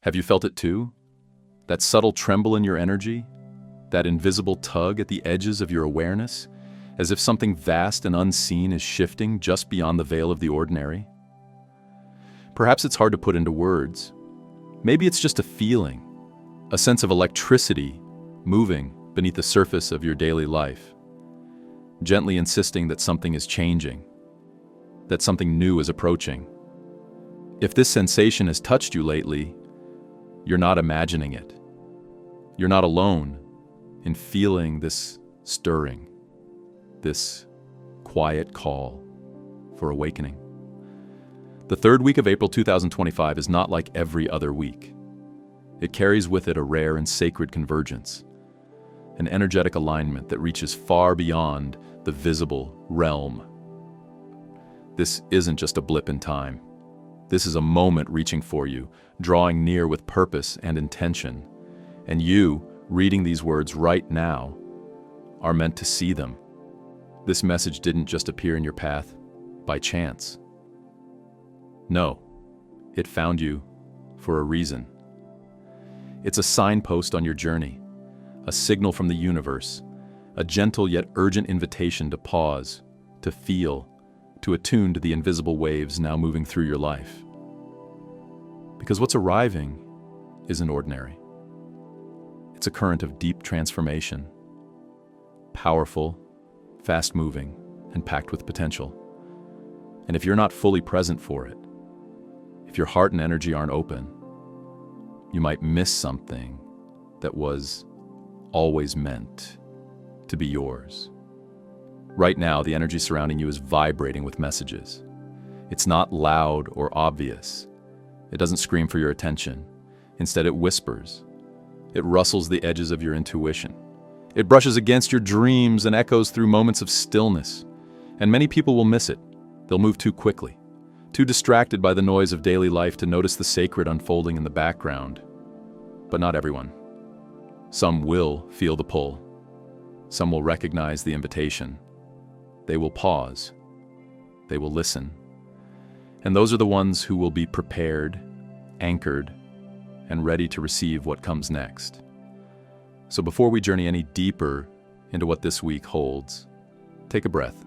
Have you felt it too? That subtle tremble in your energy? That invisible tug at the edges of your awareness? As if something vast and unseen is shifting just beyond the veil of the ordinary? Perhaps it's hard to put into words. Maybe it's just a feeling, a sense of electricity moving beneath the surface of your daily life, gently insisting that something is changing, that something new is approaching. If this sensation has touched you lately, you're not imagining it. You're not alone in feeling this stirring, this quiet call for awakening. The third week of April 2025 is not like every other week. It carries with it a rare and sacred convergence, an energetic alignment that reaches far beyond the visible realm. This isn't just a blip in time. This is a moment reaching for you, drawing near with purpose and intention. And you, reading these words right now, are meant to see them. This message didn't just appear in your path by chance. No, it found you for a reason. It's a signpost on your journey, a signal from the universe, a gentle yet urgent invitation to pause, to feel, to attune to the invisible waves now moving through your life. Because what's arriving isn't ordinary. It's a current of deep transformation, powerful, fast-moving, and packed with potential. And if you're not fully present for it, if your heart and energy aren't open, you might miss something that was always meant to be yours. Right now, the energy surrounding you is vibrating with messages. It's not loud or obvious. It doesn't scream for your attention. Instead, it whispers. It rustles the edges of your intuition. It brushes against your dreams and echoes through moments of stillness. And many people will miss it. They'll move too quickly, too distracted by the noise of daily life to notice the sacred unfolding in the background. But not everyone. Some will feel the pull. Some will recognize the invitation. They will pause. They will listen. And those are the ones who will be prepared, anchored, and ready to receive what comes next. So before we journey any deeper into what this week holds, take a breath.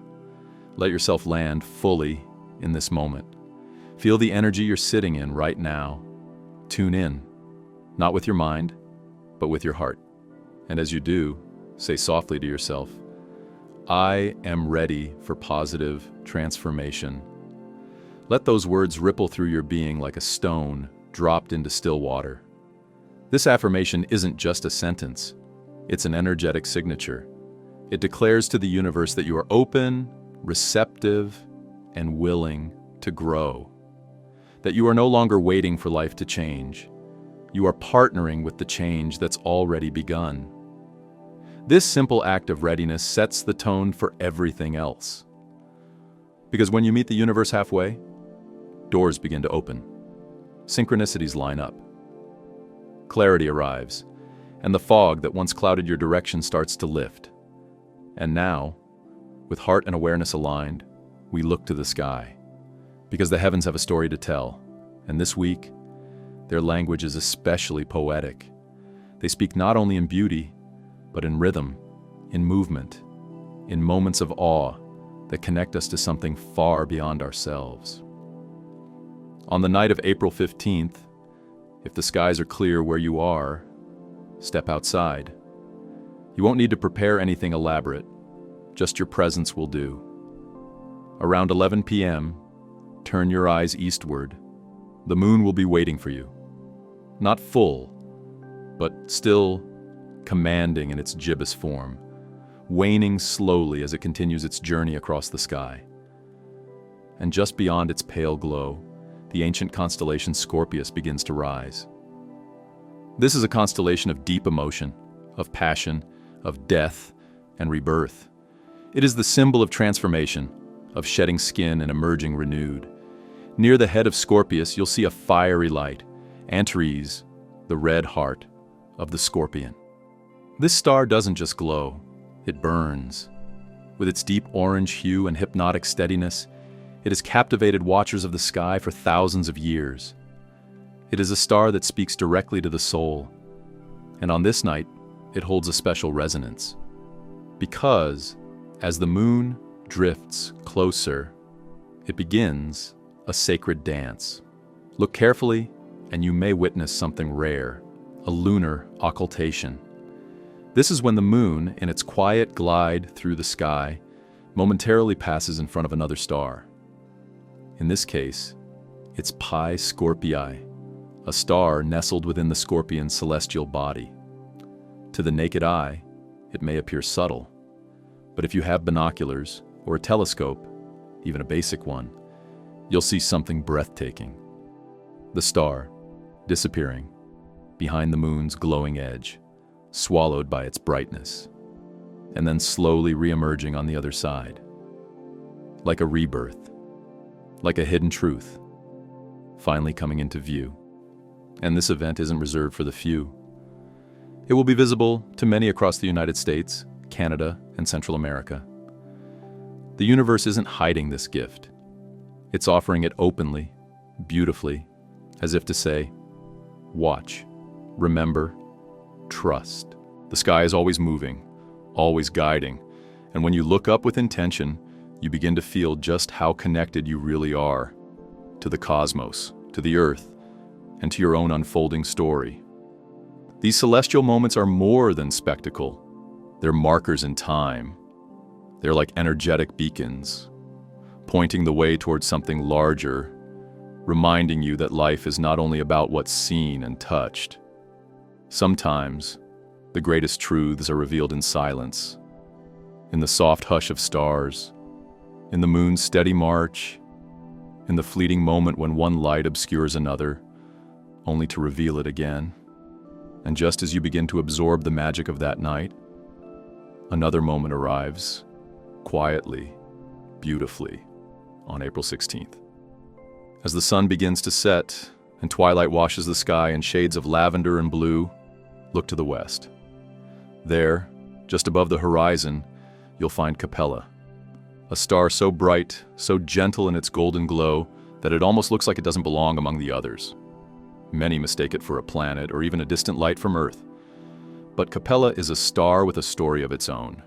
Let yourself land fully in this moment. Feel the energy you're sitting in right now. Tune in, not with your mind, but with your heart. And as you do, say softly to yourself, I am ready for positive transformation. Let those words ripple through your being like a stone dropped into still water. This affirmation isn't just a sentence. It's an energetic signature. It declares to the universe that you are open, receptive, and willing to grow. That you are no longer waiting for life to change. You are partnering with the change that's already begun. This simple act of readiness sets the tone for everything else. Because when you meet the universe halfway, doors begin to open. Synchronicities line up. Clarity arrives, and the fog that once clouded your direction starts to lift. And now, with heart and awareness aligned, we look to the sky. Because the heavens have a story to tell, and this week, their language is especially poetic. They speak not only in beauty, but in rhythm, in movement, in moments of awe that connect us to something far beyond ourselves. On the night of April 15th, if the skies are clear where you are, step outside. You won't need to prepare anything elaborate, just your presence will do. Around 11 p.m., turn your eyes eastward. The moon will be waiting for you. Not full, but still commanding in its gibbous form, waning slowly as it continues its journey across the sky. And just beyond its pale glow, the ancient constellation Scorpius begins to rise. This is a constellation of deep emotion, of passion, of death, and rebirth. It is the symbol of transformation, of shedding skin and emerging renewed. Near the head of Scorpius, you'll see a fiery light, Antares, the red heart of the scorpion. This star doesn't just glow, it burns. With its deep orange hue and hypnotic steadiness, it has captivated watchers of the sky for thousands of years. It is a star that speaks directly to the soul, and on this night, it holds a special resonance. Because, as the moon drifts closer, it begins a sacred dance. Look carefully, and you may witness something rare, a lunar occultation. This is when the moon, in its quiet glide through the sky, momentarily passes in front of another star. In this case, it's Pi Scorpii, a star nestled within the Scorpion's celestial body. To the naked eye, it may appear subtle, but if you have binoculars or a telescope, even a basic one, you'll see something breathtaking. The star, disappearing, behind the moon's glowing edge, swallowed by its brightness, and then slowly re-emerging on the other side. Like a rebirth, like a hidden truth, finally coming into view. And this event isn't reserved for the few. It will be visible to many across the United States, Canada, and Central America. The universe isn't hiding this gift. It's offering it openly, beautifully, as if to say, watch, remember, trust. The sky is always moving, always guiding, and when you look up with intention, you begin to feel just how connected you really are to the cosmos, to the earth, and to your own unfolding story. These celestial moments are more than spectacle. They're markers in time. They're like energetic beacons, pointing the way towards something larger, reminding you that life is not only about what's seen and touched. Sometimes, the greatest truths are revealed in silence, in the soft hush of stars, in the moon's steady march, in the fleeting moment when one light obscures another, only to reveal it again. And just as you begin to absorb the magic of that night, another moment arrives, quietly, beautifully, on April 16th. As the sun begins to set and twilight washes the sky in shades of lavender and blue, look to the west. There, just above the horizon, you'll find Capella, a star so bright, so gentle in its golden glow that it almost looks like it doesn't belong among the others. Many mistake it for a planet or even a distant light from Earth. But Capella is a star with a story of its own.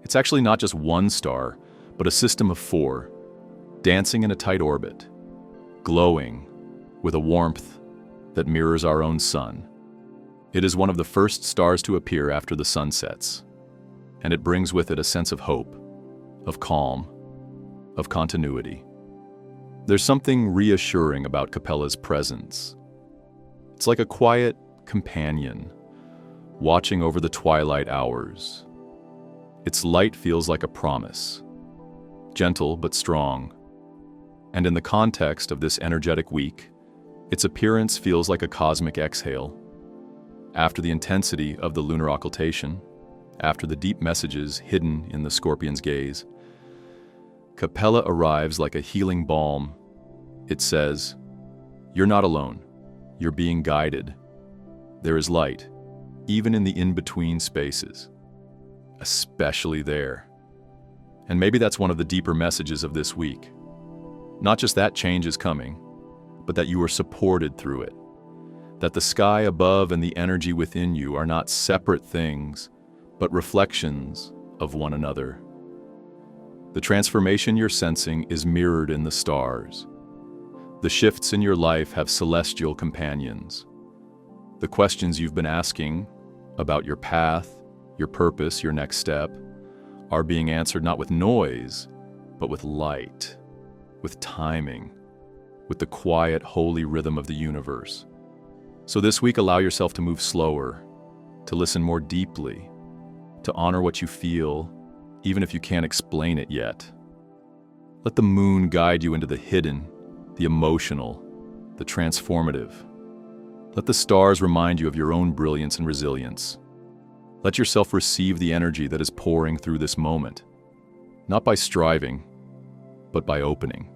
It's actually not just one star, but a system of 4, dancing in a tight orbit, glowing with a warmth that mirrors our own sun. It is one of the first stars to appear after the sun sets, and it brings with it a sense of hope, of calm, of continuity. There's something reassuring about Capella's presence. It's like a quiet companion, watching over the twilight hours. Its light feels like a promise, gentle but strong. And in the context of this energetic week, its appearance feels like a cosmic exhale. After the intensity of the lunar occultation, after the deep messages hidden in the Scorpion's gaze, Capella arrives like a healing balm. It says, "You're not alone. You're being guided. There is light, even in the in-between spaces, especially there." And maybe that's one of the deeper messages of this week. Not just that change is coming, but that you are supported through it. That the sky above and the energy within you are not separate things, but reflections of one another. The transformation you're sensing is mirrored in the stars. The shifts in your life have celestial companions. The questions you've been asking about your path, your purpose, your next step, are being answered not with noise, but with light, with timing, with the quiet, holy rhythm of the universe. So this week, allow yourself to move slower, to listen more deeply, to honor what you feel, even if you can't explain it yet. Let the moon guide you into the hidden, the emotional, the transformative. Let the stars remind you of your own brilliance and resilience. Let yourself receive the energy that is pouring through this moment, not by striving, but by opening.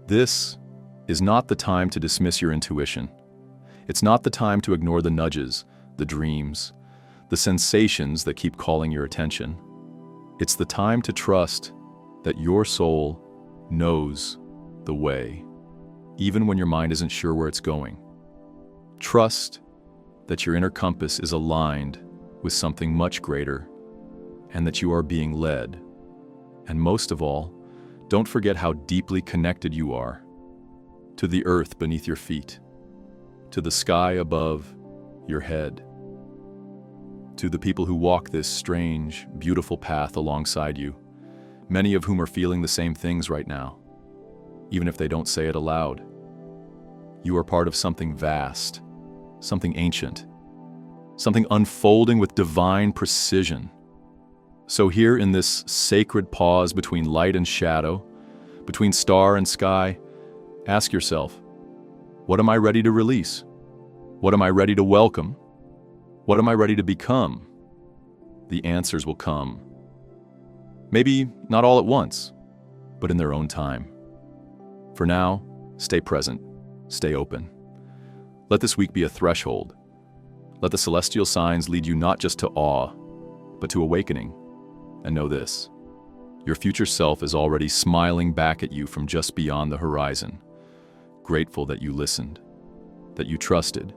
This is not the time to dismiss your intuition. It's not the time to ignore the nudges, the dreams, the sensations that keep calling your attention. It's the time to trust that your soul knows the way, even when your mind isn't sure where it's going. Trust that your inner compass is aligned with something much greater and that you are being led. And most of all, don't forget how deeply connected you are to the earth beneath your feet, to the sky above your head, to the people who walk this strange, beautiful path alongside you, many of whom are feeling the same things right now, even if they don't say it aloud. You are part of something vast, something ancient, something unfolding with divine precision. So here in this sacred pause between light and shadow, between star and sky, ask yourself, what am I ready to release? What am I ready to welcome? What am I ready to become? The answers will come. Maybe not all at once, but in their own time. For now, stay present, stay open. Let this week be a threshold. Let the celestial signs lead you not just to awe, but to awakening. And know this, your future self is already smiling back at you from just beyond the horizon, grateful that you listened, that you trusted,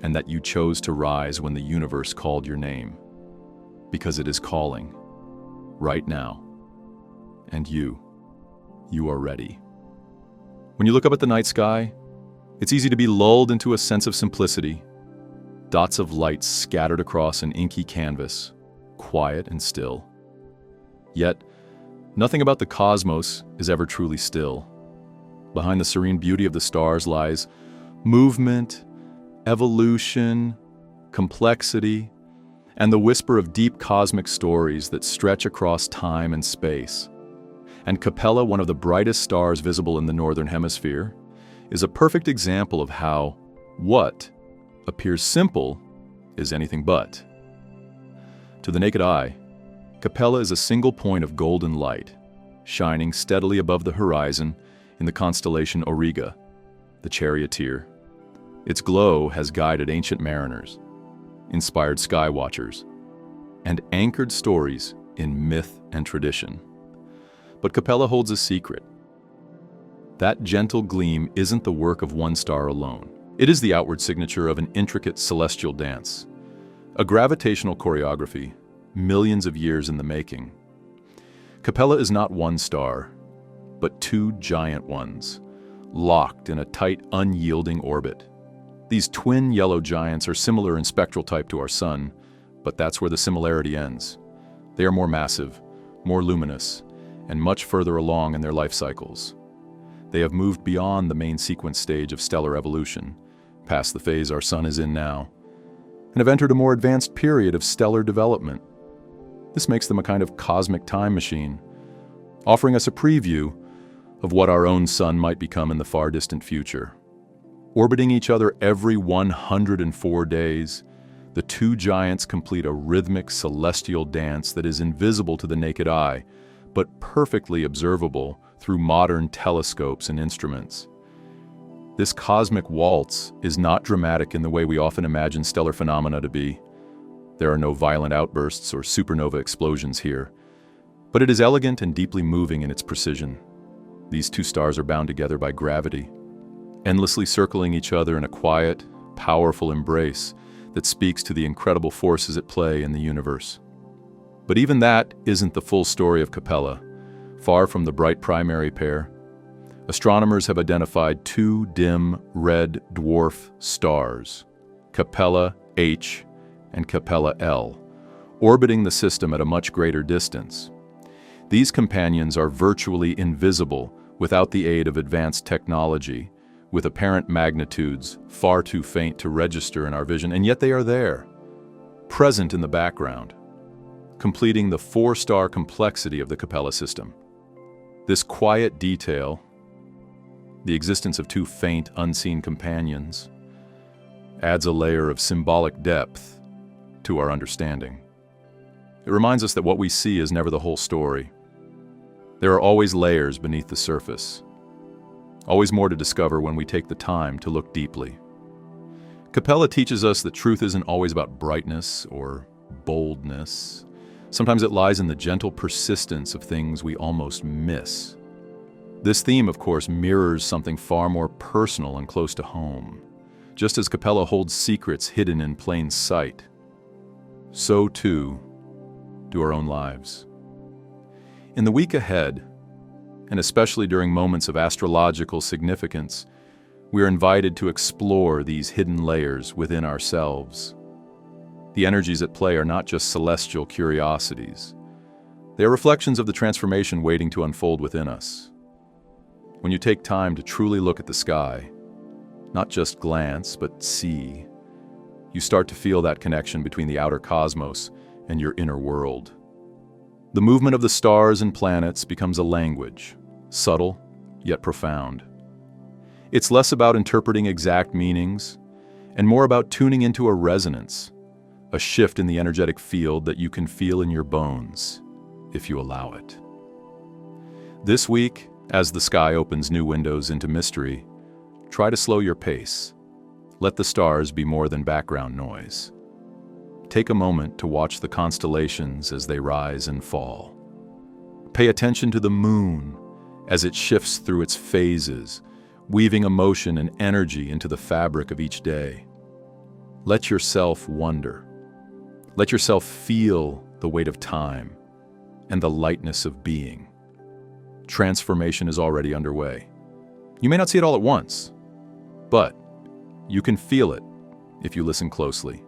and that you chose to rise when the universe called your name. Because it is calling, right now. And you are ready. When you look up at the night sky, it's easy to be lulled into a sense of simplicity. Dots of light scattered across an inky canvas, quiet and still. Yet, nothing about the cosmos is ever truly still. Behind the serene beauty of the stars lies movement, evolution, complexity, and the whisper of deep cosmic stories that stretch across time and space. And Capella, one of the brightest stars visible in the northern hemisphere, is a perfect example of how what appears simple is anything but. To the naked eye, Capella is a single point of golden light, shining steadily above the horizon in the constellation Auriga, the charioteer. Its glow has guided ancient mariners, inspired sky watchers, and anchored stories in myth and tradition. But Capella holds a secret. That gentle gleam isn't the work of one star alone. It is the outward signature of an intricate celestial dance, a gravitational choreography, millions of years in the making. Capella is not one star, but two giant ones, locked in a tight, unyielding orbit. These twin yellow giants are similar in spectral type to our Sun, but that's where the similarity ends. They are more massive, more luminous, and much further along in their life cycles. They have moved beyond the main sequence stage of stellar evolution, past the phase our Sun is in now, and have entered a more advanced period of stellar development. This makes them a kind of cosmic time machine, offering us a preview of what our own Sun might become in the far distant future. Orbiting each other every 104 days, the two giants complete a rhythmic celestial dance that is invisible to the naked eye, but perfectly observable through modern telescopes and instruments. This cosmic waltz is not dramatic in the way we often imagine stellar phenomena to be. There are no violent outbursts or supernova explosions here, but it is elegant and deeply moving in its precision. These two stars are bound together by gravity, endlessly circling each other in a quiet, powerful embrace that speaks to the incredible forces at play in the universe. But even that isn't the full story of Capella. Far from the bright primary pair, astronomers have identified two dim red dwarf stars, Capella H and Capella L, orbiting the system at a much greater distance. These companions are virtually invisible without the aid of advanced technology, with apparent magnitudes far too faint to register in our vision, and yet they are there, present in the background, completing the four-star complexity of the Capella system. This quiet detail, the existence of two faint, unseen companions, adds a layer of symbolic depth to our understanding. It reminds us that what we see is never the whole story. There are always layers beneath the surface, always more to discover when we take the time to look deeply. Capella teaches us that truth isn't always about brightness or boldness. Sometimes it lies in the gentle persistence of things we almost miss. This theme, of course, mirrors something far more personal and close to home. Just as Capella holds secrets hidden in plain sight, so too do our own lives. In the week ahead, and especially during moments of astrological significance, we are invited to explore these hidden layers within ourselves. The energies at play are not just celestial curiosities. They are reflections of the transformation waiting to unfold within us. When you take time to truly look at the sky, not just glance, but see, you start to feel that connection between the outer cosmos and your inner world. The movement of the stars and planets becomes a language, subtle yet profound. It's less about interpreting exact meanings and more about tuning into a resonance, a shift in the energetic field that you can feel in your bones, if you allow it. This week, as the sky opens new windows into mystery, try to slow your pace. Let the stars be more than background noise. Take a moment to watch the constellations as they rise and fall. Pay attention to the moon as it shifts through its phases, weaving emotion and energy into the fabric of each day. Let yourself wonder. Let yourself feel the weight of time and the lightness of being. Transformation is already underway. You may not see it all at once, but you can feel it if you listen closely.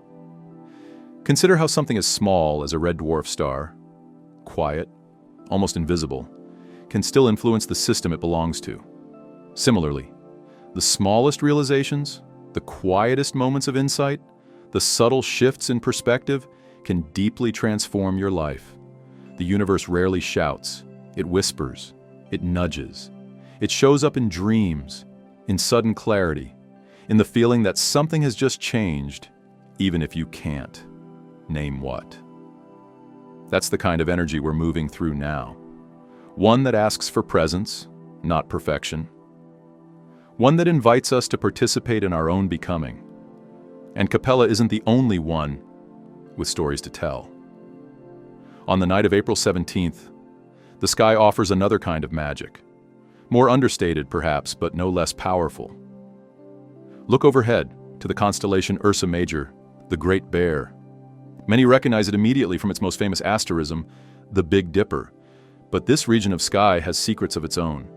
Consider how something as small as a red dwarf star, quiet, almost invisible, can still influence the system it belongs to. Similarly, the smallest realizations, the quietest moments of insight, the subtle shifts in perspective can deeply transform your life. The universe rarely shouts, it whispers, it nudges. It shows up in dreams, in sudden clarity, in the feeling that something has just changed, even if you can't name what. That's the kind of energy we're moving through now. One that asks for presence, not perfection. One that invites us to participate in our own becoming. And Capella isn't the only one with stories to tell. On the night of April 17th, the sky offers another kind of magic. More understated, perhaps, but no less powerful. Look overhead to the constellation Ursa Major, the Great Bear. Many recognize it immediately from its most famous asterism, the Big Dipper. But this region of sky has secrets of its own.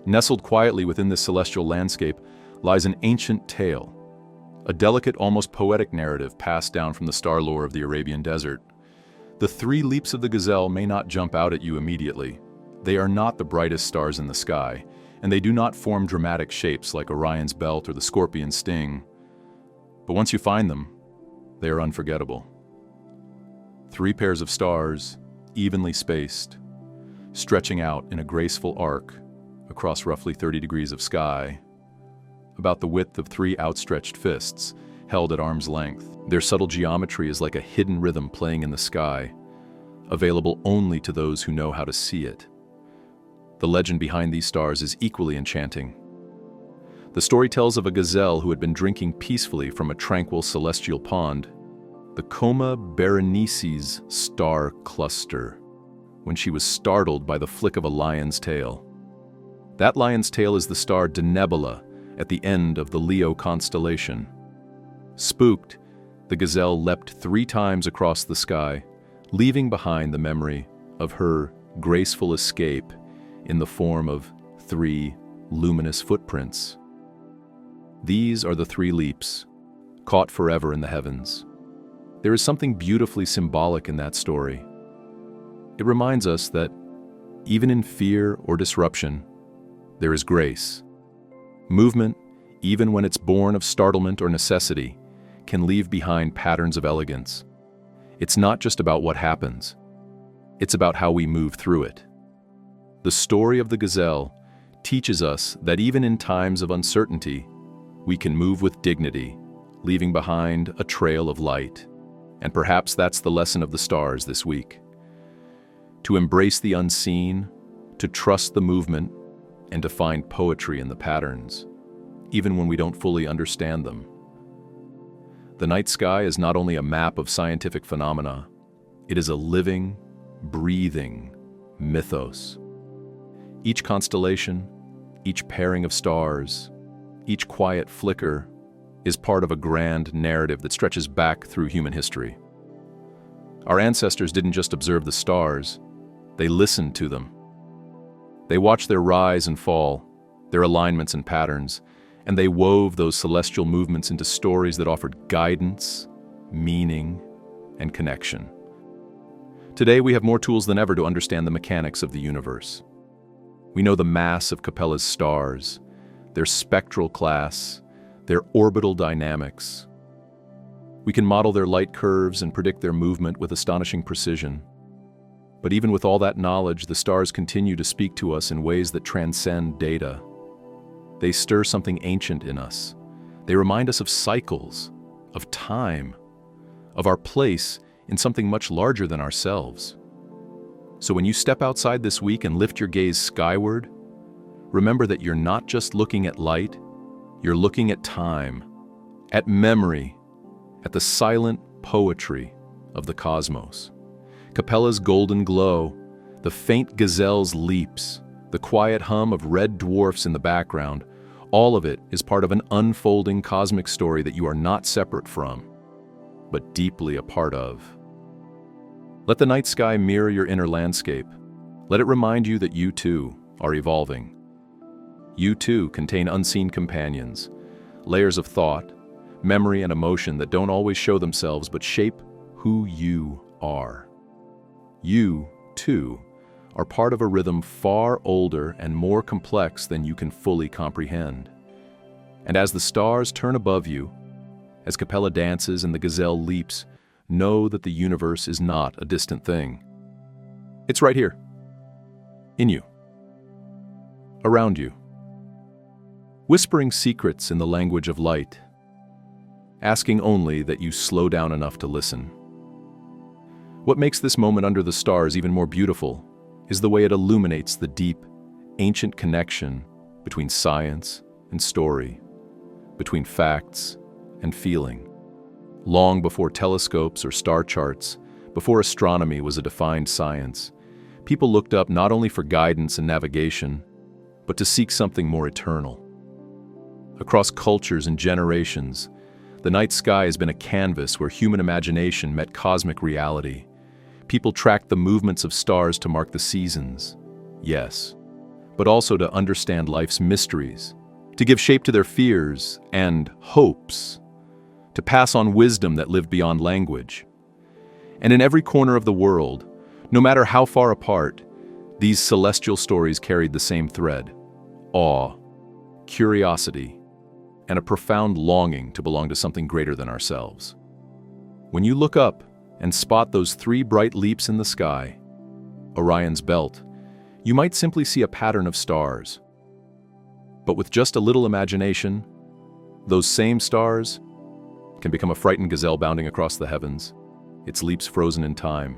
Nestled quietly within this celestial landscape lies an ancient tale, a delicate, almost poetic narrative passed down from the star lore of the Arabian desert. The 3 leaps of the gazelle may not jump out at you immediately. They are not the brightest stars in the sky, and they do not form dramatic shapes like Orion's belt or the scorpion's sting. But once you find them, they are unforgettable. 3 pairs of stars, evenly spaced, stretching out in a graceful arc across roughly 30 degrees of sky, about the width of 3 outstretched fists held at arm's length. Their subtle geometry is like a hidden rhythm playing in the sky, available only to those who know how to see it. The legend behind these stars is equally enchanting. The story tells of a gazelle who had been drinking peacefully from a tranquil celestial pond, the Coma Berenices star cluster, when she was startled by the flick of a lion's tail. That lion's tail is the star Denebola at the end of the Leo constellation. Spooked, the gazelle leapt 3 times across the sky, leaving behind the memory of her graceful escape in the form of 3 luminous footprints. These are the 3 leaps, caught forever in the heavens. There is something beautifully symbolic in that story. It reminds us that, even in fear or disruption, there is grace. Movement, even when it's born of startlement or necessity, can leave behind patterns of elegance. It's not just about what happens. It's about how we move through it. The story of the gazelle teaches us that even in times of uncertainty, we can move with dignity, leaving behind a trail of light. And perhaps that's the lesson of the stars this week. To embrace the unseen, to trust the movement, and to find poetry in the patterns, even when we don't fully understand them. The night sky is not only a map of scientific phenomena, it is a living, breathing mythos. Each constellation, each pairing of stars, each quiet flicker is part of a grand narrative that stretches back through human history. Our ancestors didn't just observe the stars, they listened to them. They watched their rise and fall, their alignments and patterns, and they wove those celestial movements into stories that offered guidance, meaning, and connection. Today, we have more tools than ever to understand the mechanics of the universe. We know the mass of Capella's stars, their spectral class, their orbital dynamics. We can model their light curves and predict their movement with astonishing precision. But even with all that knowledge, the stars continue to speak to us in ways that transcend data. They stir something ancient in us. They remind us of cycles, of time, of our place in something much larger than ourselves. So when you step outside this week and lift your gaze skyward, remember that you're not just looking at light, you're looking at time, at memory, at the silent poetry of the cosmos. Capella's golden glow, the faint gazelle's leaps, the quiet hum of red dwarfs in the background, all of it is part of an unfolding cosmic story that you are not separate from, but deeply a part of. Let the night sky mirror your inner landscape. Let it remind you that you too are evolving. You too contain unseen companions, layers of thought, memory, and emotion that don't always show themselves but shape who you are. You, too, are part of a rhythm far older and more complex than you can fully comprehend. And as the stars turn above you, as Capella dances and the gazelle leaps, know that the universe is not a distant thing. It's right here, in you, around you, whispering secrets in the language of light, asking only that you slow down enough to listen. What makes this moment under the stars even more beautiful is the way it illuminates the deep, ancient connection between science and story, between facts and feeling. Long before telescopes or star charts, before astronomy was a defined science, people looked up not only for guidance and navigation, but to seek something more eternal. Across cultures and generations, the night sky has been a canvas where human imagination met cosmic reality. People tracked the movements of stars to mark the seasons, yes, but also to understand life's mysteries, to give shape to their fears and hopes, to pass on wisdom that lived beyond language. And in every corner of the world, no matter how far apart, these celestial stories carried the same thread: awe, curiosity, and a profound longing to belong to something greater than ourselves. When you look up and spot those 3 bright leaps in the sky, Orion's belt, you might simply see a pattern of stars. But with just a little imagination, those same stars can become a frightened gazelle bounding across the heavens, its leaps frozen in time.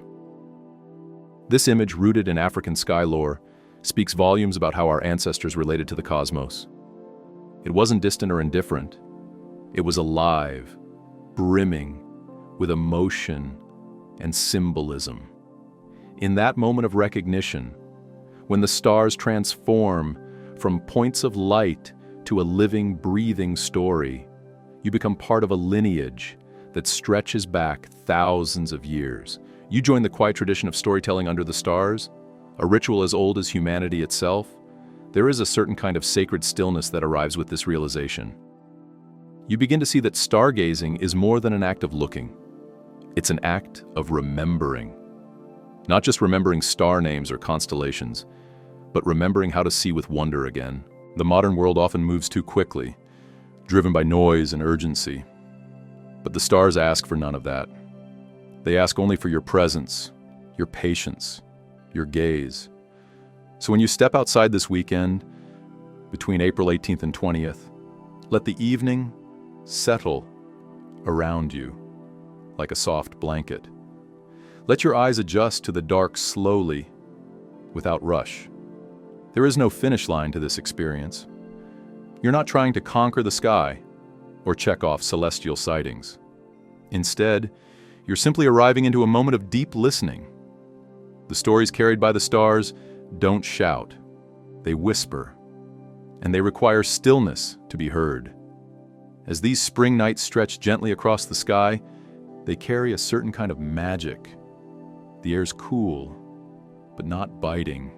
This image, rooted in African sky lore, speaks volumes about how our ancestors related to the cosmos. It wasn't distant or indifferent. It was alive, brimming with emotion and symbolism. In that moment of recognition, when the stars transform from points of light to a living, breathing story, you become part of a lineage that stretches back thousands of years. You join the quiet tradition of storytelling under the stars, a ritual as old as humanity itself. There is a certain kind of sacred stillness that arrives with this realization. You begin to see that stargazing is more than an act of looking. It's an act of remembering. Not just remembering star names or constellations, but remembering how to see with wonder again. The modern world often moves too quickly, driven by noise and urgency. But the stars ask for none of that. They ask only for your presence, your patience, your gaze. So when you step outside this weekend, between April 18th and 20th, let the evening settle around you like a soft blanket. Let your eyes adjust to the dark slowly, without rush. There is no finish line to this experience. You're not trying to conquer the sky or check off celestial sightings. Instead, you're simply arriving into a moment of deep listening. The stories carried by the stars don't shout, they whisper, and they require stillness to be heard. As these spring nights stretch gently across the sky, they carry a certain kind of magic. The air's cool, but not biting.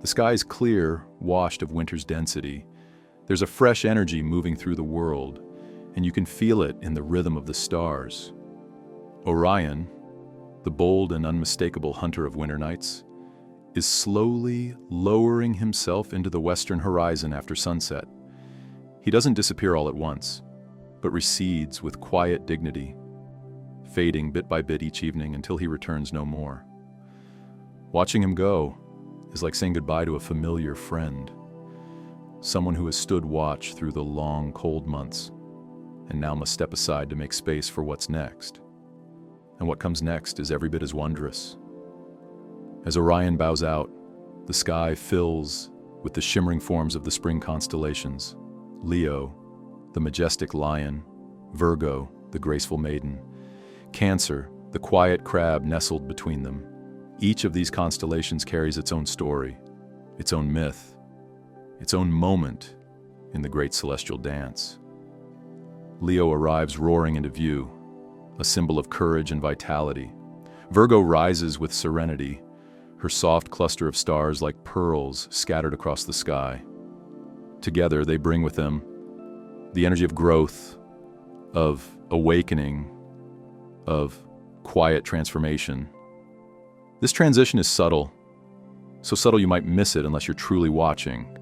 The sky's clear, washed of winter's density. There's a fresh energy moving through the world, and you can feel it in the rhythm of the stars. Orion, the bold and unmistakable hunter of winter nights, is slowly lowering himself into the western horizon after sunset. He doesn't disappear all at once, but recedes with quiet dignity, fading bit by bit each evening until he returns no more. Watching him go is like saying goodbye to a familiar friend, someone who has stood watch through the long, cold months, and now must step aside to make space for what's next. And what comes next is every bit as wondrous. As Orion bows out, the sky fills with the shimmering forms of the spring constellations: Leo, the majestic lion; Virgo, the graceful maiden; Cancer, the quiet crab nestled between them. Each of these constellations carries its own story, its own myth, its own moment in the great celestial dance. Leo arrives roaring into view, a symbol of courage and vitality. Virgo rises with serenity, her soft cluster of stars like pearls scattered across the sky. Together, they bring with them the energy of growth, of awakening, of quiet transformation. This transition is subtle, so subtle you might miss it unless you're truly watching,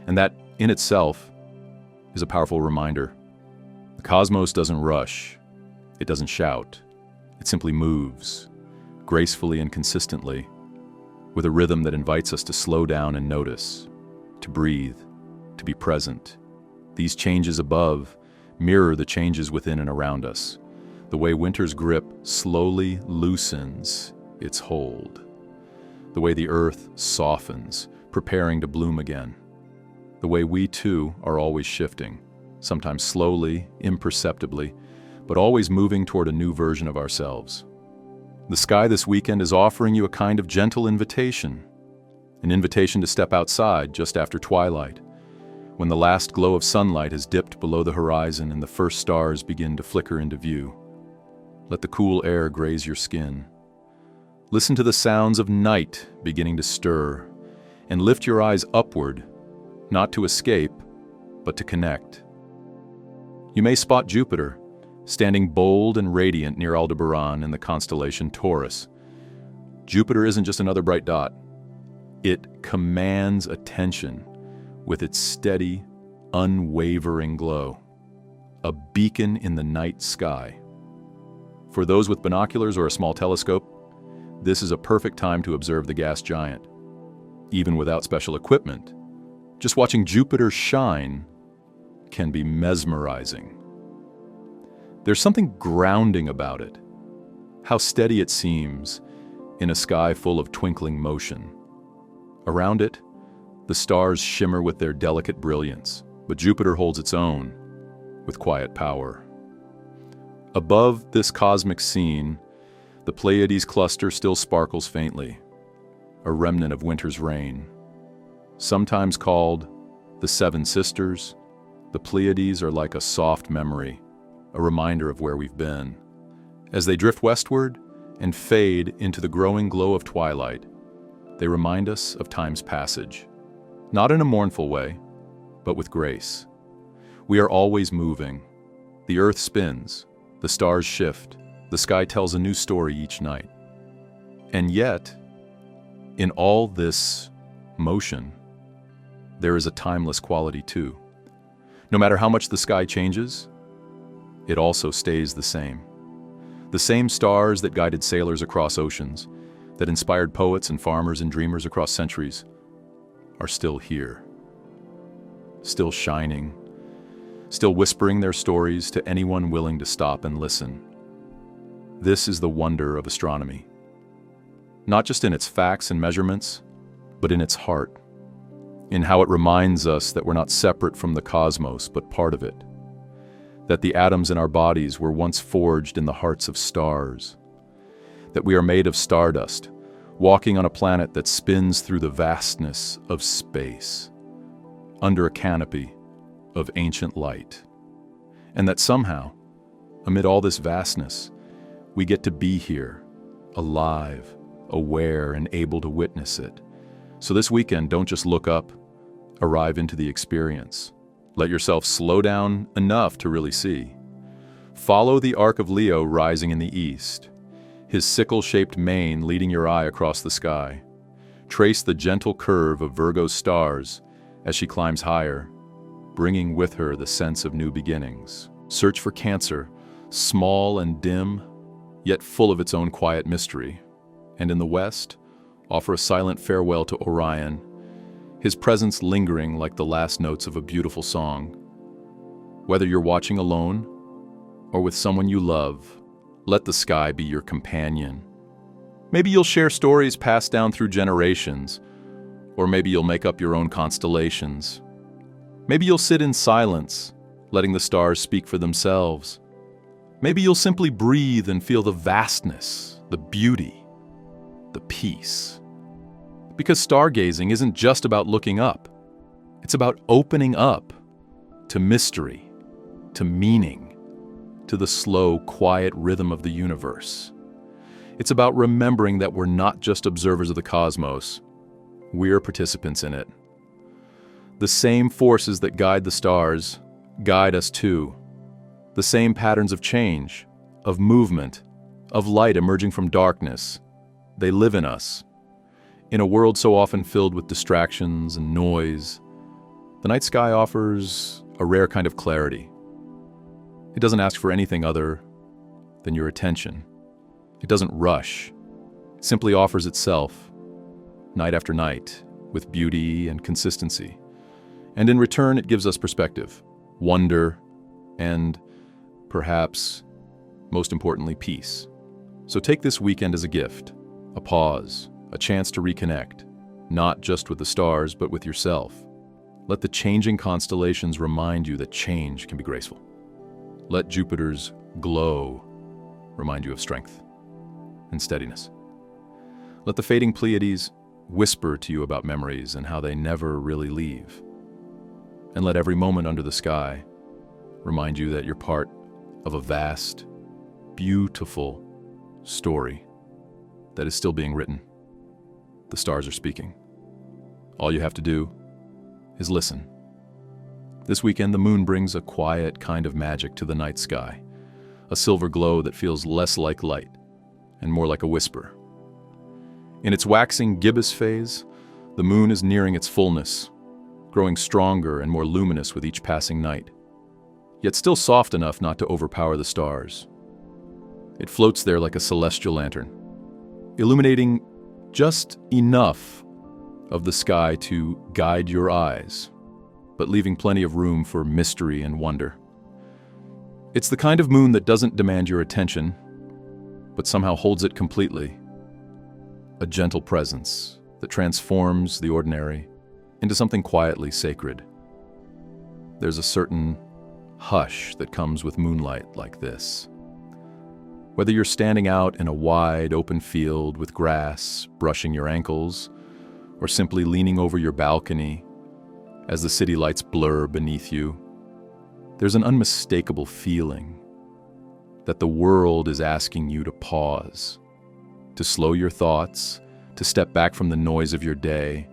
and that, in itself, is a powerful reminder. The cosmos doesn't rush, it doesn't shout, it simply moves, gracefully and consistently, with a rhythm that invites us to slow down and notice, to breathe, to be present. These changes above mirror the changes within and around us, the way winter's grip slowly loosens its hold, the way the earth softens, preparing to bloom again, the way we too are always shifting, sometimes slowly, imperceptibly, but always moving toward a new version of ourselves. The sky this weekend is offering you a kind of gentle invitation, an invitation to step outside just after twilight, when the last glow of sunlight has dipped below the horizon and the first stars begin to flicker into view. Let the cool air graze your skin. Listen to the sounds of night beginning to stir, and lift your eyes upward, not to escape, but to connect. You may spot Jupiter, standing bold and radiant near Aldebaran in the constellation Taurus. Jupiter isn't just another bright dot. It commands attention with its steady, unwavering glow, a beacon in the night sky. For those with binoculars or a small telescope, this is a perfect time to observe the gas giant. Even without special equipment, just watching Jupiter shine can be mesmerizing. There's something grounding about it, how steady it seems in a sky full of twinkling motion. Around it, the stars shimmer with their delicate brilliance, but Jupiter holds its own with quiet power. Above this cosmic scene, the Pleiades cluster still sparkles faintly, a remnant of winter's reign. Sometimes called the Seven Sisters, the Pleiades are like a soft memory, a reminder of where we've been. As they drift westward and fade into the growing glow of twilight, they remind us of time's passage. Not in a mournful way, but with grace. We are always moving. The earth spins, the stars shift, the sky tells a new story each night. And yet, in all this motion, there is a timeless quality too. No matter how much the sky changes, it also stays the same. The same stars that guided sailors across oceans, that inspired poets and farmers and dreamers across centuries, are still here. Still shining, still whispering their stories to anyone willing to stop and listen. This is the wonder of astronomy. Not just in its facts and measurements, but in its heart, in how it reminds us that we're not separate from the cosmos, but part of it. That the atoms in our bodies were once forged in the hearts of stars. That we are made of stardust, walking on a planet that spins through the vastness of space, under a canopy of ancient light. and that somehow, amid all this vastness, we get to be here, alive, aware, and able to witness it. So this weekend, don't just look up, arrive into the experience. Let yourself slow down enough to really see. Follow the arc of Leo rising in the east, his sickle-shaped mane leading your eye across the sky. Trace the gentle curve of Virgo's stars as she climbs higher, bringing with her the sense of new beginnings. Search for Cancer, small and dim, yet full of its own quiet mystery. And in the west, offer a silent farewell to Orion, his presence lingering like the last notes of a beautiful song. Whether you're watching alone or with someone you love, let the sky be your companion. Maybe you'll share stories passed down through generations, or maybe you'll make up your own constellations. Maybe you'll sit in silence, letting the stars speak for themselves. Maybe you'll simply breathe and feel the vastness, the beauty, the peace. Because stargazing isn't just about looking up. It's about opening up to mystery, to meaning, to the slow, quiet rhythm of the universe. It's about remembering that we're not just observers of the cosmos, we're participants in it. The same forces that guide the stars guide us too. The same patterns of change, of movement, of light emerging from darkness, they live in us. In a world so often filled with distractions and noise, the night sky offers a rare kind of clarity. It doesn't ask for anything other than your attention. It doesn't rush. It simply offers itself, night after night, with beauty and consistency. And in return, it gives us perspective, wonder, and perhaps, most importantly, peace. So take this weekend as a gift, a pause, a chance to reconnect, not just with the stars, but with yourself. Let the changing constellations remind you that change can be graceful. Let Jupiter's glow remind you of strength and steadiness. Let the fading Pleiades whisper to you about memories and how they never really leave. And let every moment under the sky remind you that you're part of a vast, beautiful story that is still being written. The stars are speaking. All you have to do is listen. This weekend, the moon brings a quiet kind of magic to the night sky, a silver glow that feels less like light and more like a whisper. In its waxing gibbous phase, the moon is nearing its fullness, growing stronger and more luminous with each passing night, yet still soft enough not to overpower the stars. It floats there like a celestial lantern, illuminating just enough of the sky to guide your eyes, but leaving plenty of room for mystery and wonder. It's the kind of moon that doesn't demand your attention, but somehow holds it completely. A gentle presence that transforms the ordinary into something quietly sacred. There's a certain hush that comes with moonlight like this. Whether you're standing out in a wide, open field with grass brushing your ankles, or simply leaning over your balcony as the city lights blur beneath you, there's an unmistakable feeling that the world is asking you to pause, to slow your thoughts, to step back from the noise of your day,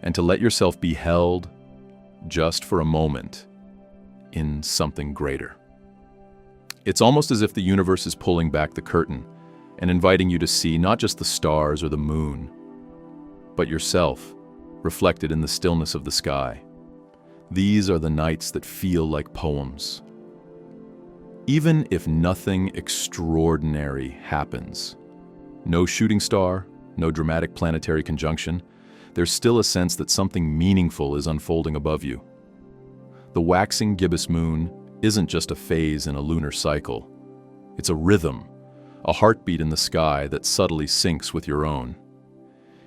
and to let yourself be held, just for a moment, in something greater. It's almost as if the universe is pulling back the curtain and inviting you to see not just the stars or the moon, but yourself, reflected in the stillness of the sky. These are the nights that feel like poems. Even if nothing extraordinary happens, no shooting star, no dramatic planetary conjunction, there's still a sense that something meaningful is unfolding above you. The waxing gibbous moon isn't just a phase in a lunar cycle. It's a rhythm, a heartbeat in the sky that subtly syncs with your own.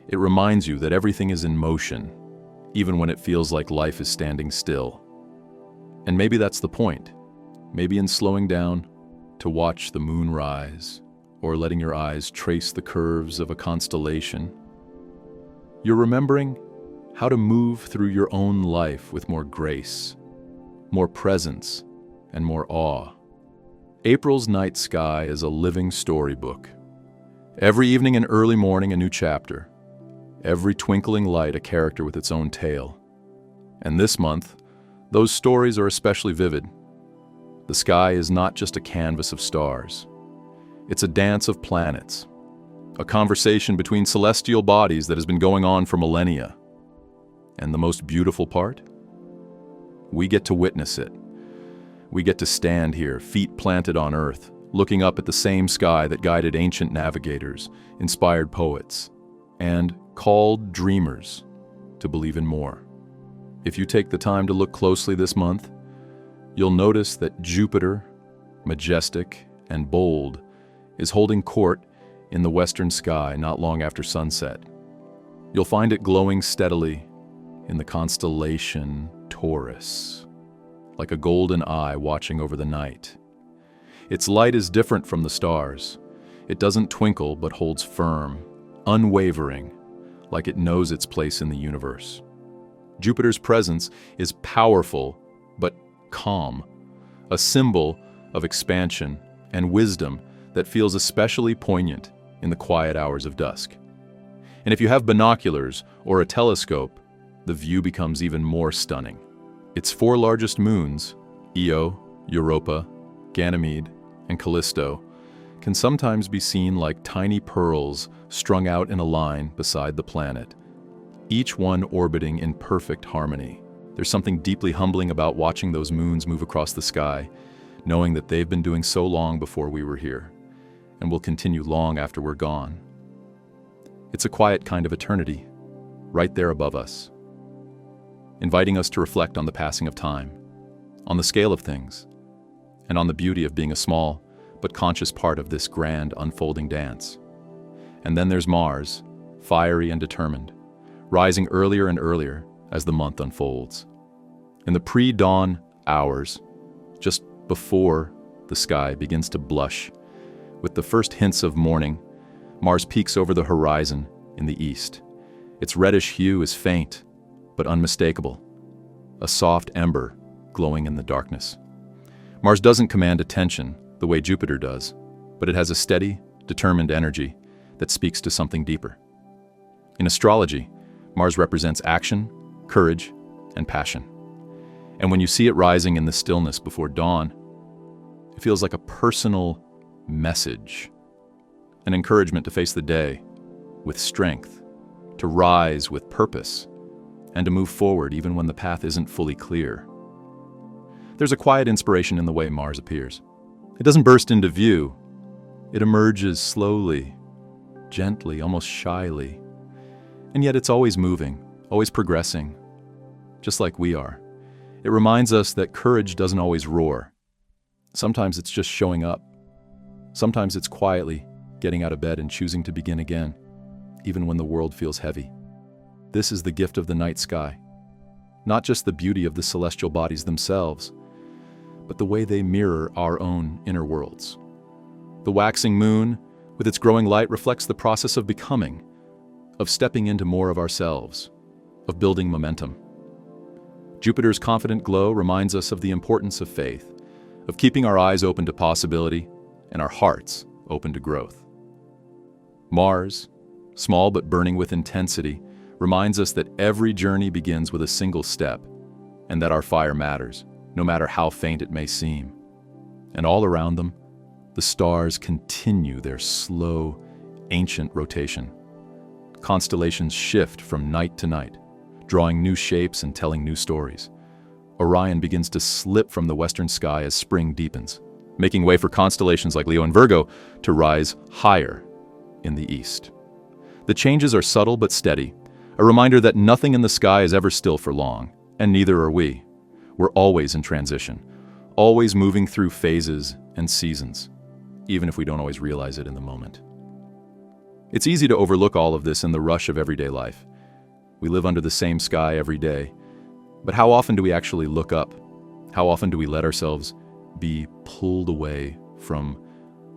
It reminds you that everything is in motion, even when it feels like life is standing still. And maybe that's the point. Maybe in slowing down to watch the moon rise, or letting your eyes trace the curves of a constellation, you're remembering how to move through your own life with more grace, more presence, and more awe. April's night sky is a living storybook. Every evening and early morning, a new chapter. Every twinkling light, a character with its own tale. And this month, those stories are especially vivid. The sky is not just a canvas of stars. It's a dance of planets, a conversation between celestial bodies that has been going on for millennia. And the most beautiful part? We get to witness it. We get to stand here, feet planted on earth, looking up at the same sky that guided ancient navigators, inspired poets, and called dreamers to believe in more. If you take the time to look closely this month, you'll notice that Jupiter, majestic and bold, is holding court in the western sky not long after sunset. You'll find it glowing steadily in the constellation Taurus, like a golden eye watching over the night. Its light is different from the stars. It doesn't twinkle but holds firm, unwavering, like it knows its place in the universe. Jupiter's presence is powerful but calm, a symbol of expansion and wisdom that feels especially poignant in the quiet hours of dusk. And if you have binoculars or a telescope, the view becomes even more stunning. Its four largest moons, Io, Europa, Ganymede, and Callisto, can sometimes be seen like tiny pearls strung out in a line beside the planet, each one orbiting in perfect harmony. There's something deeply humbling about watching those moons move across the sky, knowing that they've been doing so long before we were here, and will continue long after we're gone. It's a quiet kind of eternity, right there above us, inviting us to reflect on the passing of time, on the scale of things, and on the beauty of being a small but conscious part of this grand unfolding dance. And then there's Mars, fiery and determined, rising earlier and earlier as the month unfolds. In the pre-dawn hours, just before the sky begins to blush with the first hints of morning, Mars peeks over the horizon in the east. Its reddish hue is faint but unmistakable, a soft ember glowing in the darkness. Mars doesn't command attention the way Jupiter does, but it has a steady, determined energy that speaks to something deeper. In astrology, Mars represents action, courage, and passion. And when you see it rising in the stillness before dawn, it feels like a personal message, an encouragement to face the day with strength, to rise with purpose, and to move forward even when the path isn't fully clear. There's a quiet inspiration in the way Mars appears. It doesn't burst into view. It emerges slowly, gently, almost shyly. And yet it's always moving, always progressing, just like we are. It reminds us that courage doesn't always roar. Sometimes it's just showing up. Sometimes it's quietly getting out of bed and choosing to begin again, even when the world feels heavy. This is the gift of the night sky. Not just the beauty of the celestial bodies themselves, but the way they mirror our own inner worlds. The waxing moon, with its growing light, reflects the process of becoming, of stepping into more of ourselves, of building momentum. Jupiter's confident glow reminds us of the importance of faith, of keeping our eyes open to possibility and our hearts open to growth. Mars, small but burning with intensity, reminds us that every journey begins with a single step, and that our fire matters, no matter how faint it may seem. And all around them, the stars continue their slow, ancient rotation. Constellations shift from night to night, drawing new shapes and telling new stories. Orion begins to slip from the western sky as spring deepens, making way for constellations like Leo and Virgo to rise higher in the east. The changes are subtle but steady, a reminder that nothing in the sky is ever still for long, and neither are we. We're always in transition, always moving through phases and seasons, even if we don't always realize it in the moment. It's easy to overlook all of this in the rush of everyday life. We live under the same sky every day, but how often do we actually look up? How often do we let ourselves be pulled away from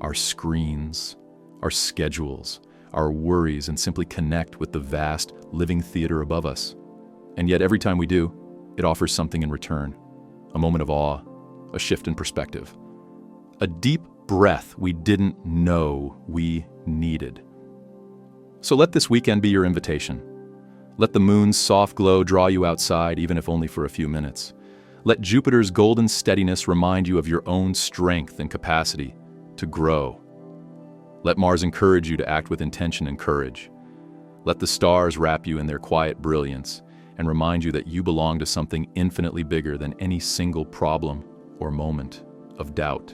our screens, our schedules, our worries, and simply connect with the vast, living theater above us? And yet every time we do, it offers something in return, a moment of awe, a shift in perspective. A deep breath we didn't know we needed. So let this weekend be your invitation. Let the moon's soft glow draw you outside, even if only for a few minutes. Let Jupiter's golden steadiness remind you of your own strength and capacity to grow. Let Mars encourage you to act with intention and courage. Let the stars wrap you in their quiet brilliance and remind you that you belong to something infinitely bigger than any single problem or moment of doubt.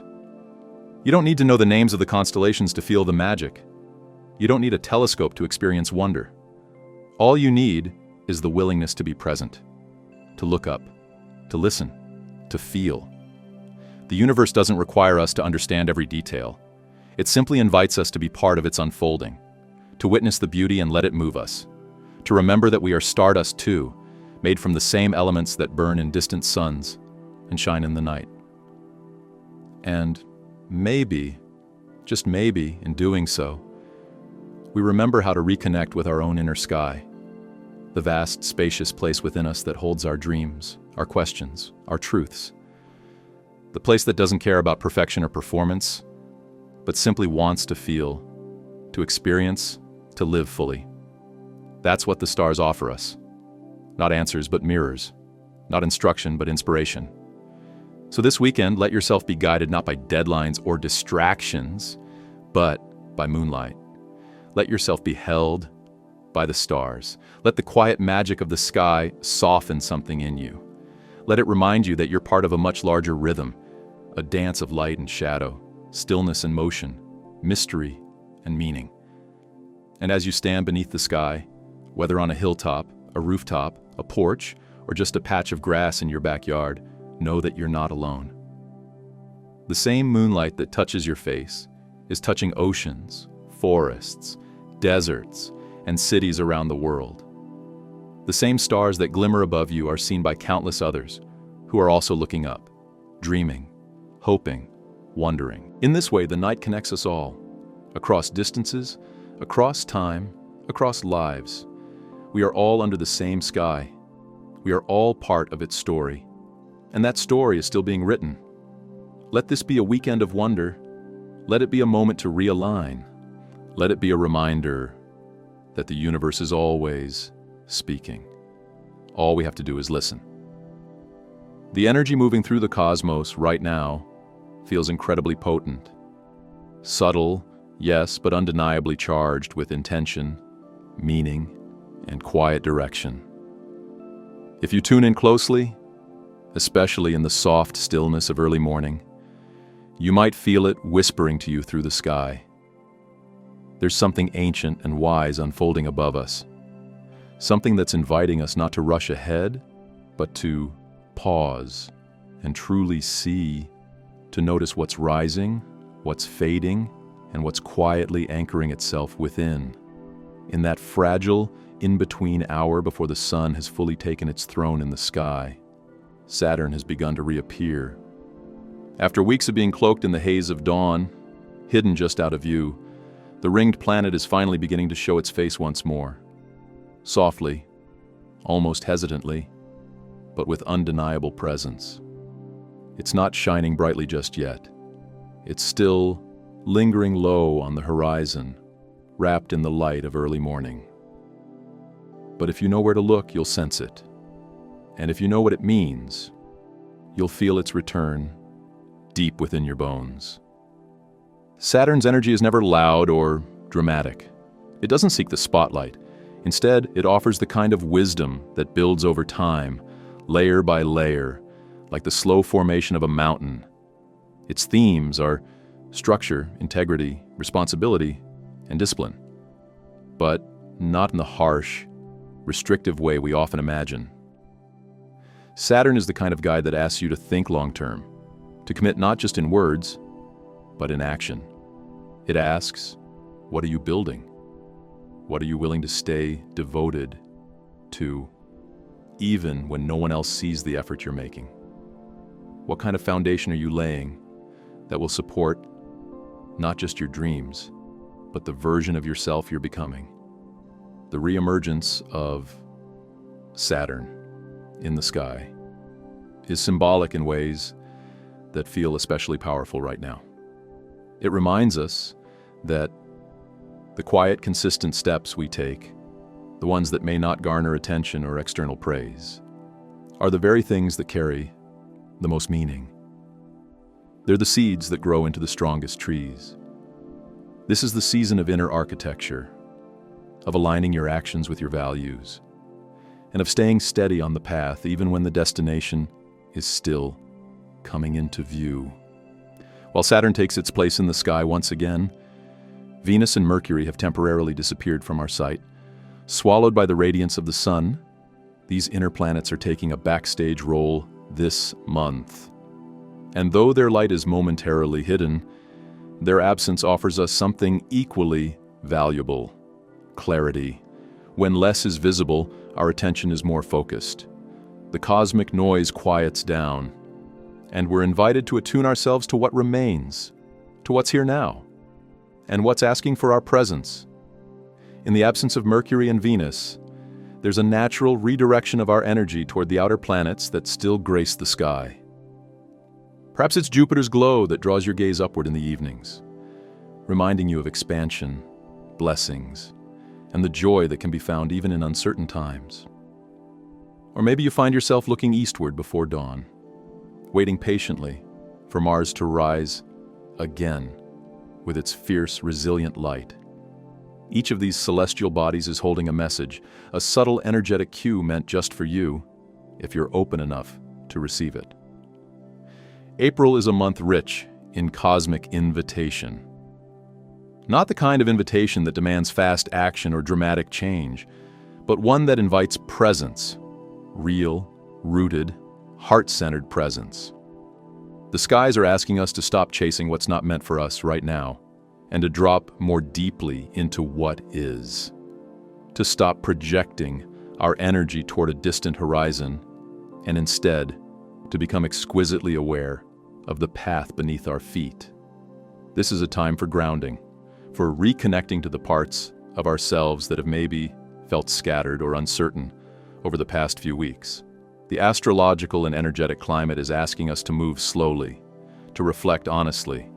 You don't need to know the names of the constellations to feel the magic. You don't need a telescope to experience wonder. All you need is the willingness to be present, to look up, to listen, to feel. The universe doesn't require us to understand every detail. It simply invites us to be part of its unfolding, to witness the beauty and let it move us, to remember that we are stardust too, made from the same elements that burn in distant suns and shine in the night. And maybe, just maybe, in doing so, we remember how to reconnect with our own inner sky, the vast, spacious place within us that holds our dreams, our questions, our truths. The place that doesn't care about perfection or performance, but simply wants to feel, to experience, to live fully. That's what the stars offer us. Not answers, but mirrors. Not instruction, but inspiration. So this weekend, let yourself be guided not by deadlines or distractions, but by moonlight. Let yourself be held by the stars. Let the quiet magic of the sky soften something in you. Let it remind you that you're part of a much larger rhythm, a dance of light and shadow, stillness and motion, mystery and meaning. And as you stand beneath the sky, whether on a hilltop, a rooftop, a porch, or just a patch of grass in your backyard, know that you're not alone. The same moonlight that touches your face is touching oceans, forests, deserts, and cities around the world. The same stars that glimmer above you are seen by countless others who are also looking up, dreaming, hoping, wondering. In this way, the night connects us all, across distances, across time, across lives. We are all under the same sky. We are all part of its story. And that story is still being written. Let this be a weekend of wonder. Let it be a moment to realign. Let it be a reminder that the universe is always speaking. All we have to do is listen. The energy moving through the cosmos right now feels incredibly potent. Subtle, yes, but undeniably charged with intention, meaning, and quiet direction. If you tune in closely, especially in the soft stillness of early morning, you might feel it whispering to you through the sky. There's something ancient and wise unfolding above us, something that's inviting us not to rush ahead, but to pause and truly see, to notice what's rising, what's fading, and what's quietly anchoring itself within. In that fragile, in-between hour before the sun has fully taken its throne in the sky, Saturn has begun to reappear. After weeks of being cloaked in the haze of dawn, hidden just out of view, the ringed planet is finally beginning to show its face once more. Softly, almost hesitantly, but with undeniable presence. It's not shining brightly just yet. It's still lingering low on the horizon, wrapped in the light of early morning. But if you know where to look, you'll sense it. And if you know what it means, you'll feel its return deep within your bones. Saturn's energy is never loud or dramatic. It doesn't seek the spotlight. Instead, it offers the kind of wisdom that builds over time, layer by layer, like the slow formation of a mountain. Its themes are structure, integrity, responsibility, and discipline. But not in the harsh, restrictive way we often imagine. Saturn is the kind of guide that asks you to think long-term, to commit not just in words, but in action. It asks, what are you building? What are you willing to stay devoted to, even when no one else sees the effort you're making? What kind of foundation are you laying that will support not just your dreams, but the version of yourself you're becoming? The reemergence of Saturn in the sky is symbolic in ways that feel especially powerful right now. It reminds us that the quiet, consistent steps we take, the ones that may not garner attention or external praise, are the very things that carry the most meaning. They're the seeds that grow into the strongest trees. This is the season of inner architecture, of aligning your actions with your values, and of staying steady on the path even when the destination is still coming into view. While Saturn takes its place in the sky once again, Venus and Mercury have temporarily disappeared from our sight. Swallowed by the radiance of the sun, these inner planets are taking a backstage role this month. And though their light is momentarily hidden, their absence offers us something equally valuable: clarity. When less is visible, our attention is more focused. The cosmic noise quiets down, and we're invited to attune ourselves to what remains, to what's here now, and what's asking for our presence. In the absence of Mercury and Venus, there's a natural redirection of our energy toward the outer planets that still grace the sky. Perhaps it's Jupiter's glow that draws your gaze upward in the evenings, reminding you of expansion, blessings, and the joy that can be found even in uncertain times. Or maybe you find yourself looking eastward before dawn, waiting patiently for Mars to rise again with its fierce, resilient light. Each of these celestial bodies is holding a message, a subtle energetic cue meant just for you, if you're open enough to receive it. April is a month rich in cosmic invitation. Not the kind of invitation that demands fast action or dramatic change, but one that invites presence, real, rooted, heart-centered presence. The skies are asking us to stop chasing what's not meant for us right now, and to drop more deeply into what is. To stop projecting our energy toward a distant horizon, and instead to become exquisitely aware of the path beneath our feet. This is a time for grounding, for reconnecting to the parts of ourselves that have maybe felt scattered or uncertain over the past few weeks. The astrological and energetic climate is asking us to move slowly, to reflect honestly,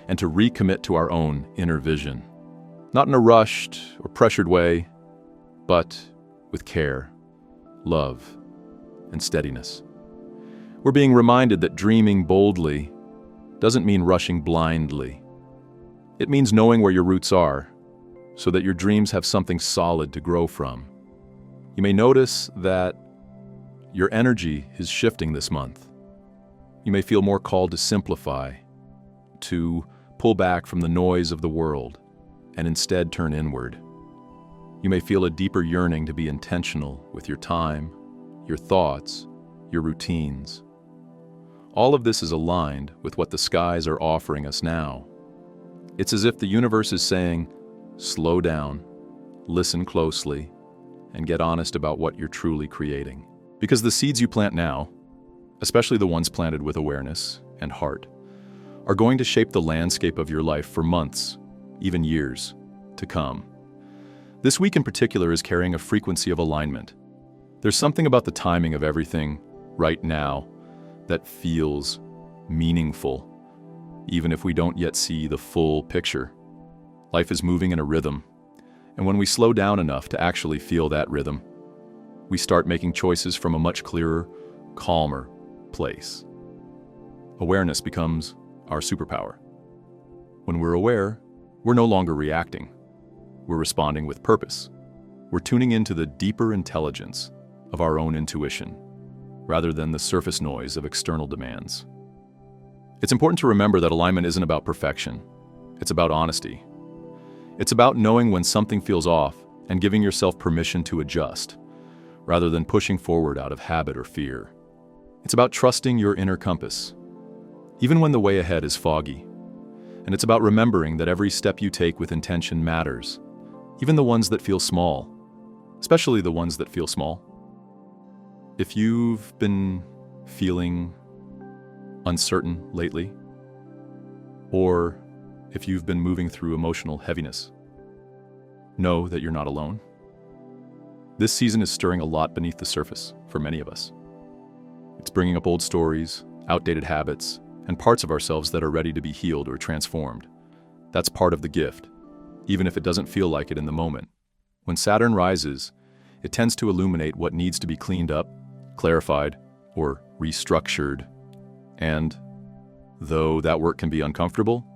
and to recommit to our own inner vision. Not in a rushed or pressured way, but with care, love, and steadiness. We're being reminded that dreaming boldly doesn't mean rushing blindly. It means knowing where your roots are, so that your dreams have something solid to grow from. You may notice that your energy is shifting this month. You may feel more called to simplify, to pull back from the noise of the world, and instead turn inward. You may feel a deeper yearning to be intentional with your time, your thoughts, your routines. All of this is aligned with what the skies are offering us now. It's as if the universe is saying, slow down, listen closely, and get honest about what you're truly creating. Because the seeds you plant now, especially the ones planted with awareness and heart, are going to shape the landscape of your life for months, even years, to come. This week in particular is carrying a frequency of alignment. There's something about the timing of everything right now that feels meaningful, even if we don't yet see the full picture. Life is moving in a rhythm, and when we slow down enough to actually feel that rhythm, we start making choices from a much clearer, calmer place. Awareness becomes our superpower. When we're aware, we're no longer reacting. We're responding with purpose. We're tuning into the deeper intelligence of our own intuition, rather than the surface noise of external demands. It's important to remember that alignment isn't about perfection. It's about honesty. It's about knowing when something feels off and giving yourself permission to adjust, rather than pushing forward out of habit or fear. It's about trusting your inner compass, even when the way ahead is foggy. And it's about remembering that every step you take with intention matters, even the ones that feel small, especially the ones that feel small. If you've been feeling uncertain lately, or if you've been moving through emotional heaviness, know that you're not alone. This season is stirring a lot beneath the surface for many of us. It's bringing up old stories, outdated habits, and parts of ourselves that are ready to be healed or transformed. That's part of the gift, even if it doesn't feel like it in the moment. When Saturn rises, it tends to illuminate what needs to be cleaned up, clarified, or restructured. And though that work can be uncomfortable,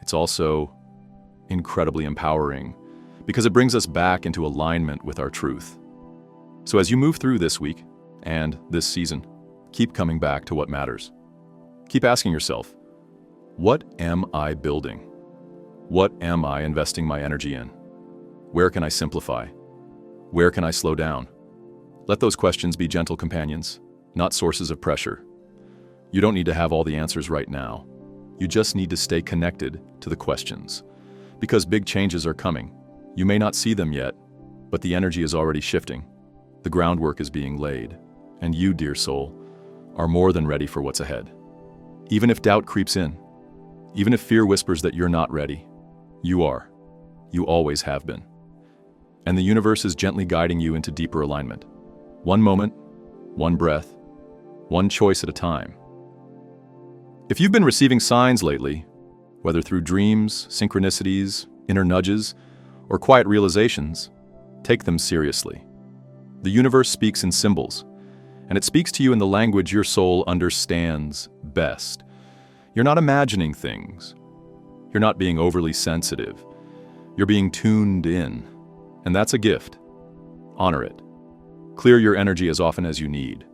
it's also incredibly empowering because it brings us back into alignment with our truth. So as you move through this week and this season, keep coming back to what matters. Keep asking yourself, what am I building? What am I investing my energy in? Where can I simplify? Where can I slow down? Let those questions be gentle companions, not sources of pressure. You don't need to have all the answers right now. You just need to stay connected to the questions. Because big changes are coming. You may not see them yet, but the energy is already shifting. The groundwork is being laid. And you, dear soul, are more than ready for what's ahead. Even if doubt creeps in, even if fear whispers that you're not ready, you are. You always have been. And the universe is gently guiding you into deeper alignment. One moment, one breath, one choice at a time. If you've been receiving signs lately, whether through dreams, synchronicities, inner nudges, or quiet realizations, take them seriously. The universe speaks in symbols, and it speaks to you in the language your soul understands best. You're not imagining things. You're not being overly sensitive. You're being tuned in, and that's a gift. Honor it. Clear your energy as often as you need,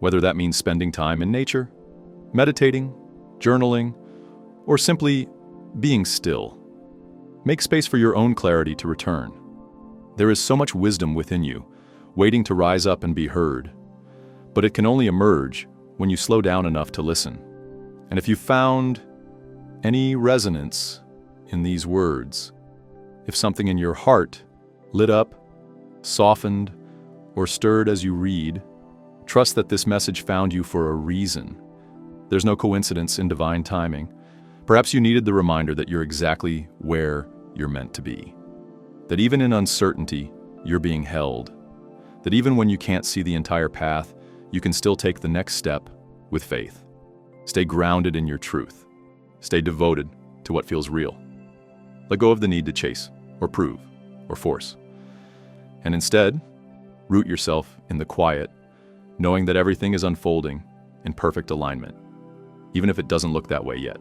whether that means spending time in nature, meditating, journaling, or simply being still. Make space for your own clarity to return. There is so much wisdom within you, waiting to rise up and be heard. But it can only emerge when you slow down enough to listen. And if you found any resonance in these words, if something in your heart lit up, softened, or stirred as you read, trust that this message found you for a reason. There's no coincidence in divine timing. Perhaps you needed the reminder that you're exactly where you're meant to be. That even in uncertainty, you're being held. That even when you can't see the entire path, you can still take the next step with faith. Stay grounded in your truth. Stay devoted to what feels real. Let go of the need to chase, or prove, or force. And instead, root yourself in the quiet, knowing that everything is unfolding in perfect alignment, even if it doesn't look that way yet.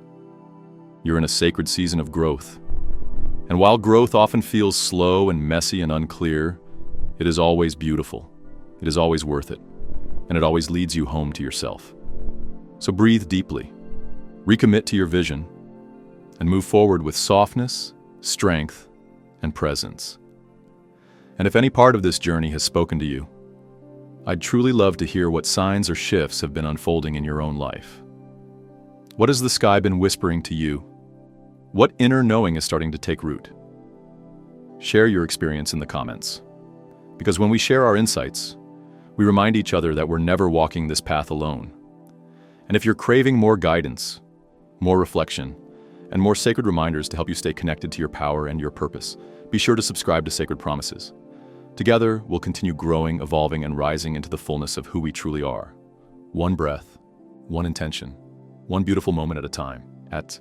You're in a sacred season of growth. And while growth often feels slow and messy and unclear, it is always beautiful. It is always worth it. And it always leads you home to yourself. So breathe deeply, recommit to your vision, and move forward with softness, strength, and presence. And if any part of this journey has spoken to you, I'd truly love to hear what signs or shifts have been unfolding in your own life. What has the sky been whispering to you? What inner knowing is starting to take root? Share your experience in the comments. Because when we share our insights, we remind each other that we're never walking this path alone. And if you're craving more guidance, more reflection, and more sacred reminders to help you stay connected to your power and your purpose, be sure to subscribe to Sacred Promises. Together, we'll continue growing, evolving, and rising into the fullness of who we truly are. One breath, one intention, one beautiful moment at a time, at